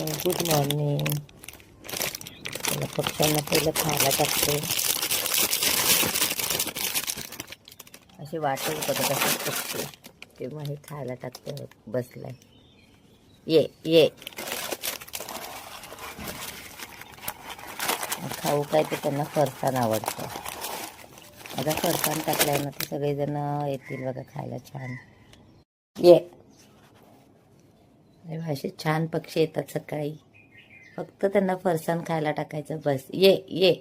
Good morning. मला पक्ष्यांना पहिलं खायला टाकते. अशी वाटच बघत असतात पक्षी तेव्हा हे खायला टाकते. बसलाय. ये ये खाऊ काय ते त्यांना फरसाण आवडतं. आता फरसाण टाकल्यावर ना ते सगळेजण येतील बघा खायला. छान ये. असे छान पक्षी येतात सकाळी. फक्त त्यांना फरसाण खायला टाकायचं बस. ये ये.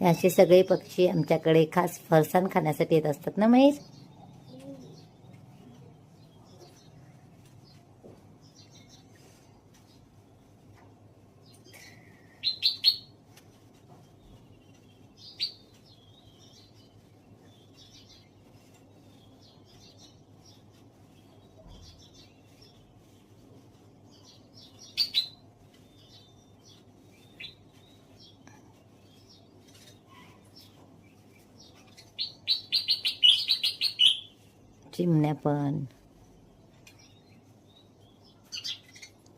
हे असे सगळे पक्षी आमच्याकडे खास फरसाण खाण्यासाठी येत असतात ना महेश. चिमण्या पण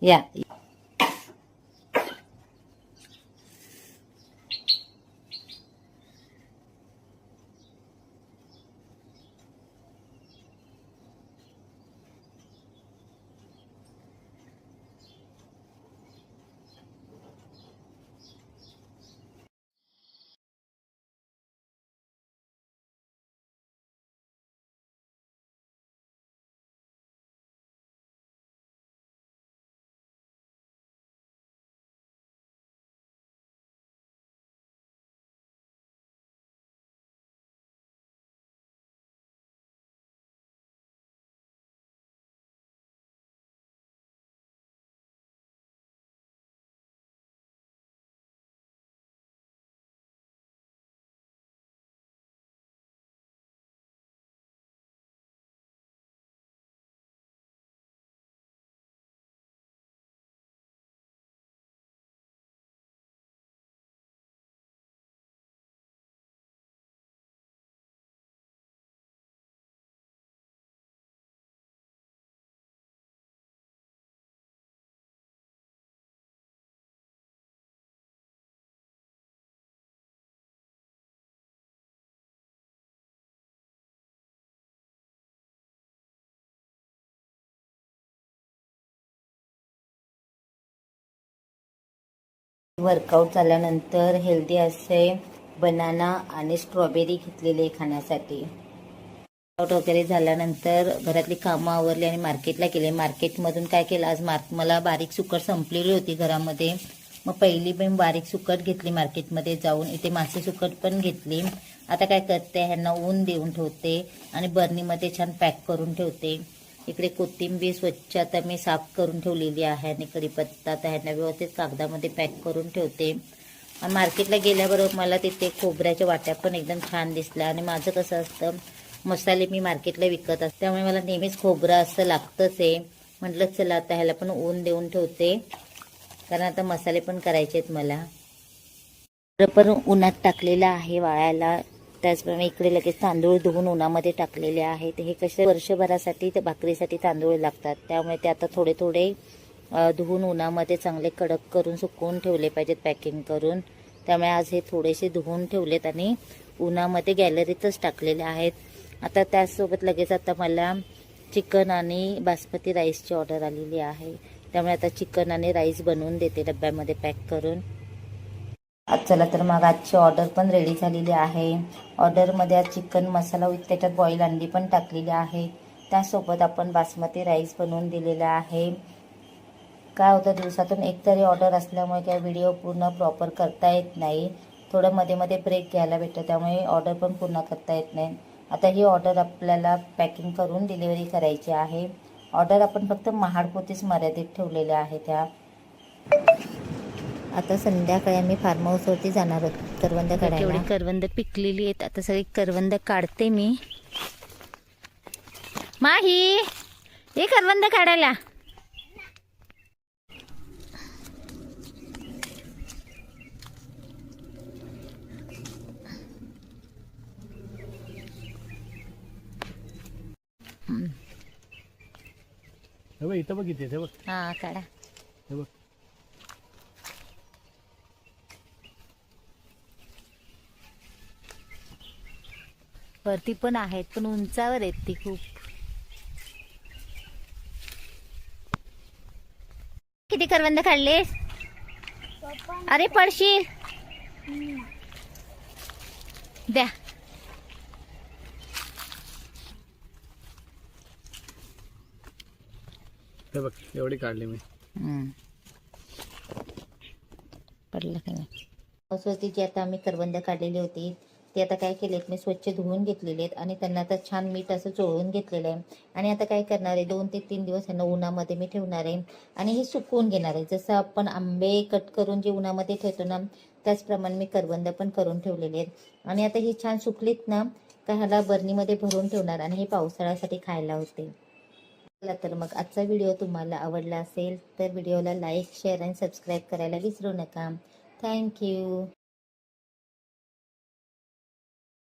या. वर्कआउट झाल्यानंतर हेल्दी असे बनाना आणि स्ट्रॉबेरी घेतलेले खाण्यासाठी. वर्कआउट वगैरे झाल्यानंतर घरातली कामं आवरली आणि मार्केटला गेले. मार्केटमधून काय केलं आज मला बारीक सुकट संपलेली होती घरामध्ये. मग पहिली पण बारीक सुकट घेतली मार्केटमध्ये जाऊन. इथे मासे सुकट पण घेतली. आता काय करते ह्यांना ऊन देऊन ठेवते आणि बर्नीमध्ये छान पॅक करून ठेवते. इकडे कोथिंबीर स्वच्छ आता मी साफ करून ठेवलेली आहे आणि कढीपत्ता आता ह्यांना व्यवस्थित कागदामध्ये पॅक करून ठेवते. आणि मार्केटला गेल्याबरोबर मला तिथे खोबऱ्याच्या वाट्या पण एकदम छान दिसल्या. आणि माझं कसं असतं मसाले मी मार्केटला विकत असते त्यामुळे मला नेहमीच खोबरं असं लागतंच आहे. म्हटलं चला आता ह्याला पण ऊन देऊन ठेवते कारण आता मसाले पण करायचे आहेत मला. पण उन्हात टाकलेलं आहे वाळायला. त्याचप्रमाणे इकडे लगेच तांदूळ धुवून उन्हामध्ये टाकलेले आहेत. हे कसे वर्षभरासाठी ते भाकरीसाठी तांदूळ लागतात त्यामुळे ते आता थोडे थोडे धुवून उन्हामध्ये चांगले कडक करून सुकवून ठेवले पाहिजेत पॅकिंग करून. त्यामुळे आज हे थोडेसे धुवून ठेवलेत आणि उन्हामध्ये गॅलरीतच टाकलेले आहेत. आता त्याचसोबत लगेच आता मला चिकन आणि बासमती राईसची ऑर्डर आलेली आहे त्यामुळे आता चिकन आणि राईस बनवून देते डब्यामध्ये पॅक करून. चला तर मग आजची ऑर्डर पण रेडी झालेली आहे. ऑर्डरमध्ये आज चिकन मसाला विथ त्याच्यात बॉईल अंडी पण टाकलेली आहे. त्यासोबत आपण बासमती राईस बनवून दिलेला आहे. काय होतं दिवसातून एक तरी ऑर्डर असल्यामुळे काय व्हिडिओ पूर्ण प्रॉपर करता येत नाही. थोडं मध्ये मध्ये ब्रेक घ्यायला भेटतं त्यामुळे ऑर्डर पण पूर्ण करता येत नाही. आता ही ऑर्डर आपल्याला पॅकिंग करून डिलिव्हरी करायची आहे. ऑर्डर आपण फक्त महाडपोतीच मर्यादित ठेवलेल्या आहेत त्या. आता संध्याकाळी आम्ही फार्म हाऊसवरती जाणार आहोत करवंद काढायला. एवढी करवंद पिकलेली आहेत. आता सगळी करवंद काढते मी. माही हे करवंद काढायला. हे बघ इथं बघ किती हे बघ हा काढा. हे बघ. वरती पण आहेत पण उंचावर आहेत ती खूप. किती करवंद काढलेस? अरे पडशील. द्या. हे बघ एवढी काढली मी. पडलं का नाही? पावसावरती जी आता आम्ही करवंद काढलेली होती ती आता काय केलेत मी स्वच्छ धुवून घेतलेले आहेत आणि त्यांना आता छान मीठ असं चोळून घेतलेलं आहे. आणि आता काय करणार आहे 2 ते 3 दिवस यांना उन्हामध्ये मी ठेवणार आहे आणि हे सुकवून घेणार आहे. जसं आपण आंबे कट करून जे उन्हामध्ये ठेवतो ना त्याचप्रमाणे मी करवंद पण करून ठेवलेले आहेत. आणि आता ही छान सुकलीत ना का ह्याला बरणीमध्ये भरून ठेवणार आणि हे पावसाळ्यासाठी खायला होते. तर मग आजचा व्हिडिओ तुम्हाला आवडला असेल तर व्हिडिओला लाईक शेअर आणि सबस्क्राईब करायला विसरू नका. थँक्यू.